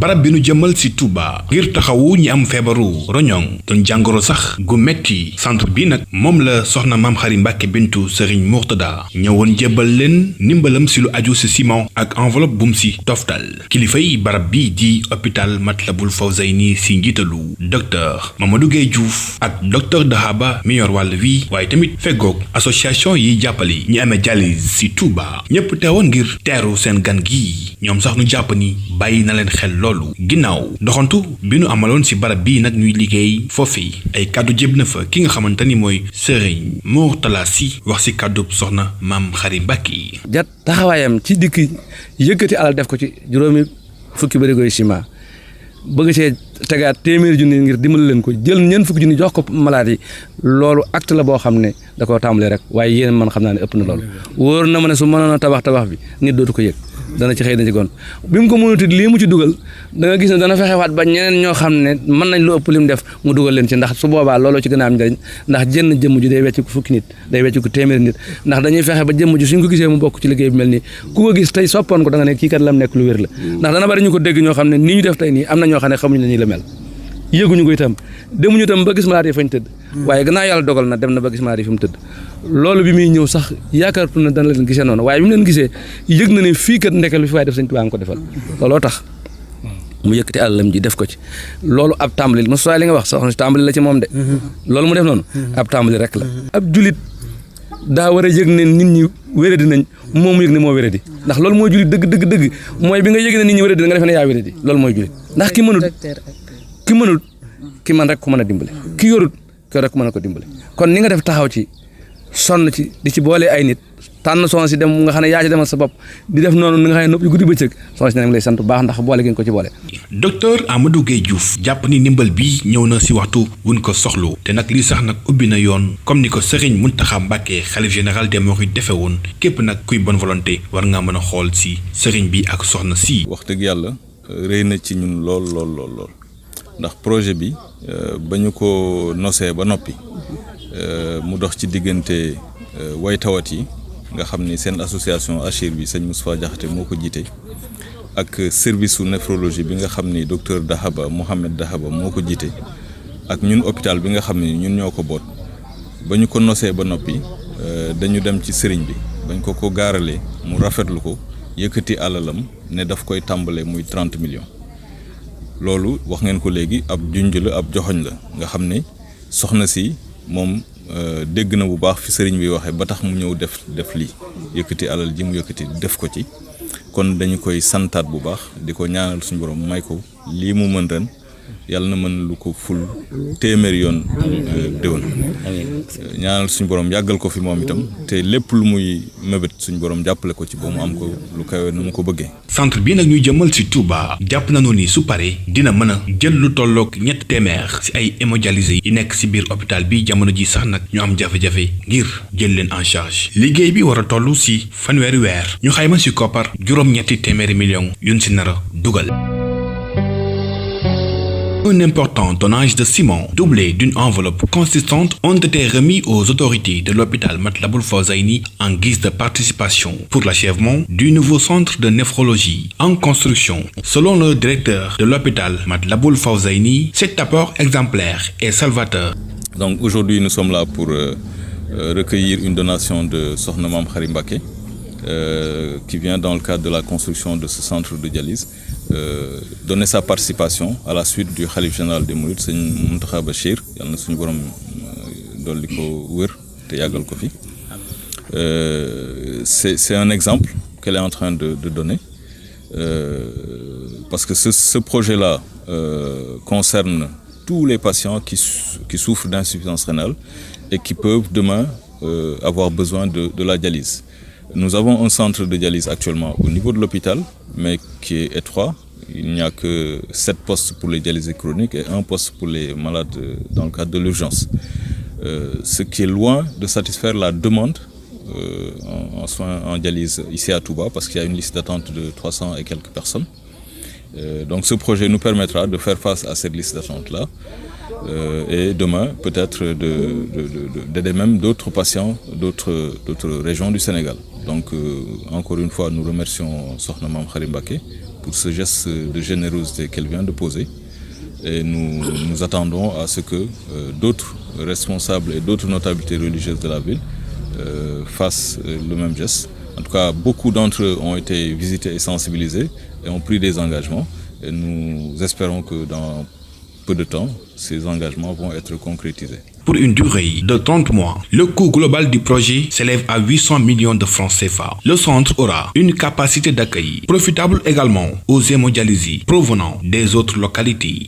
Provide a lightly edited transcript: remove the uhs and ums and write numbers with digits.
barab bi nu jëmal ci Touba ngir taxawu ñi am feebaru roñoŋ doon jàngoro sax gu metti centre bi nag moom la soxna Maam Xari Mbàkke bintu Serigne Mourtada ñëwoon jébbal leen ndimbalam ci lu aju ci ciment ak enveloppe bum ci toftal kilifay barab bi di hôpital Matlaboul Fawzayni ci njiitalu docteur Mamadou Gueye Diouf ak docteur Dahaba mi yor wàll wi waaye tamit feggoog association yi jàppale ñi amee dialyse ci Touba ñëpp teewoon ngir teeru seen gan gi ñoom sax nu jàpp ni bàyyi na leen xel loolu ginnaaw doxantu bi nu amaloon ci barab bii nag ñuy liggéey foofi ay kàddu jéb na fa ki nga xamante ni mooy Serigne Mourtala Sy wax ci kàddu soxna Maam Xari Mbàkke jat taxawaayam ci dikk yëkkati alal def ko ci juróomi fukki barigoy ciment bëgg see tegaat téeméeri junni ngir dimbali leen ko jël ñeent fukki junni jox ko malade yi loolu acte la boo xam ne da koo tàmbalee rek waaye yéen man xam naa ne ëpp na loolu wóor na ma ne su mënoon a tabax bi nit dootu ko yëg dana ci xëy na ci goon bi mu ko mënuti lii mu ci dugal da nga gis ne dana fexewaat ba ñeneen ñoo xam ne mën nañ lu ëpp li mu def mu dugal leen ci ndax su boobaa looloo ci gën a am njëriñ ndax jënn jëmm ji day wecc ko fukki nit day wecc ko téeméeri nit ndax dañuy fexe ba jëmm ji suñ ko gisee mu bokk ci liggéey bi mel nii ku ko gis tey soppoon ko da nga ne kii kat lam nekk lu wér la ndax dana bari ñu ko dégg ñoo xam ne nii ñu def tey nii am na ñoo xam ne xamuñu ne nii la mel yëguñu ko itam demuñu itam ba gis malade yi fañ tëdd waaye gannaaw yàlla dogal na dem na ba gis malade yi fi mu tëdd loolu bi muy ñëw sax yaakaartu na dana leen gisee noonu waaye bi mu leen gisee yëg na ne fii kat ndekal bi fi waaye def Sëñ Tuubaa nga ko defal looloo tax mu yëkkati àllam ji def ko ci loolu ab tàmbali mo li nga wax soxna si tàmbali la ci moom de loolu mu def noonu ab tàmbali rek la ab julit daa war a yëg ne nit ñi wéradi nañ moom mu yëg ne moo wéradi ndax loolu mooy julit dëgg mooy bi nga yëg ne nit ñi wéradi nga defe ne yaa wéradi loolu mooy julit ndax ki mënul ki man rek ku mën a dimbale ki yorut ki rek mën a ko dimbale kon ni nga def taxaw ci sonn ci di ci boole ay nit tànn soxna si dem nga xam ne yaa ci demal sa bopp di def noonu ni nga xam ne nopp yu guddi bëccëg soxna si ne ngi lay sant bu baax ndax boole gi nga ko ci boole. docteur Amadou Gueye Diouf jàpp ni ndimbal bi ñëw na ci waxtu wuñ ko soxlu te nag lii sax nag ubbi na yoon comme ni ko Serigne Mountakha Mbacké xalif général des mourides defe woon képp nag kuy bonne volonté war ngaa mën a xool ci Serigne bi ak soxna si. wax dëgg yàlla rëy na ci ñun lool ndax projet bi ba ñu ko nosee ba noppi mu dox ci diggante way tawat yi nga xam ni seen association Achir bi sëñ Moustapha Diakhaté moo ko jiite ak service su néphrologie bi nga xam ni docteur Dahaba Mohamed Dahaba moo ko jiite ak ñun hôpital bi nga xam ni ñun ñoo ko boot ba ñu ko nosee ba noppi dañu dem ci sëriñ bi bañ ko gaaralee mu rafetlu ko yëkkati alalam ne daf koy tàmbalee muy 30 millions. loolu wax ngeen ko léegi ab junj la ab joxoñ la nga xam ne soxna si moom dégg na bu baax fi sëriñ bi waxee ba tax mu ñëw def lii yëkkati alal ji mu yëkkati def ko ci kon dañu koy santaat bu baax di ko ñaanal suñu borom may ko lii mu mën ren yàlla na mën lu ko ful téeméeri yoon déwén ñaanal suñu borom yàggal ko fi moom itam te lépp lu muy mébét suñu borom jàppale ko ci ba mu am ko lu kawe nu mu ko bëggee. centre bi nag ñuy jëmal ci Touba jàpp nañu ni su paree dina mën a jël lu tolloog 3 téeméer ci ay hémodialysés yi nekk ci biir hôpital bi jamono ji sax nag ñu am jafe-jafe ngir jël leen en charge liggéey bi war a toll ci fanweeri weer ñu xayma ci koppar juróom-ñetti téeméeri millions yuñ ci nar a dugal. Un important tonnage de ciment, doublé d'une enveloppe consistante, ont été remis aux autorités de l'hôpital Matlaboul Fawzayni en guise de participation pour l'achèvement du nouveau centre de néphrologie en construction. Selon le directeur de l'hôpital Matlaboul Fawzayni, cet apport exemplaire est salvateur. Donc aujourd'hui, nous sommes là pour recueillir une donation de Sokhna Maam Xari Mbàkke qui vient dans le cadre de la construction de ce centre de dialyse. Donner sa participation à la suite du khalife général des mourides sëñ Mountakha Bachir yàlla na suñu borom dolli ko wér te yàggal ko fi c'est un exemple qu'elle est en train de donner parce que ce projet-là concerne tous les patients qui souffrent d'insuffisance rénale et qui peuvent demain avoir besoin de la dialyse. Nous avons un centre de dialyse actuellement au niveau de l'hôpital, mais qui est étroit. Il n'y a que 7 postes pour les dialysés chroniques et 1 poste pour les malades dans le cadre de l'urgence. Ce qui est loin de satisfaire la demande en soins en dialyse ici à Touba, parce qu'il y a une liste d'attente de 300 et quelques personnes. Donc ce projet nous permettra de faire face à cette liste d'attente-là. Et demain, peut-être d'aider même d'autres patients d'autres régions du Sénégal. Donc, encore une fois, nous remercions Sokhna Maam Xari Mbàkke pour ce geste de générosité qu'elle vient de poser. Et nous attendons à ce que d'autres responsables et d'autres notabilités religieuses de la ville fassent le même geste. En tout cas, beaucoup d'entre eux ont été visités et sensibilisés et ont pris des engagements. Et nous espérons que dans peu de temps, ces engagements vont être concrétisés. Pour une durée de 30 mois, le coût global du projet s'élève à 800 millions de francs CFA. Le centre aura une capacité d'accueil profitable également aux hémodialysés provenant des autres localités.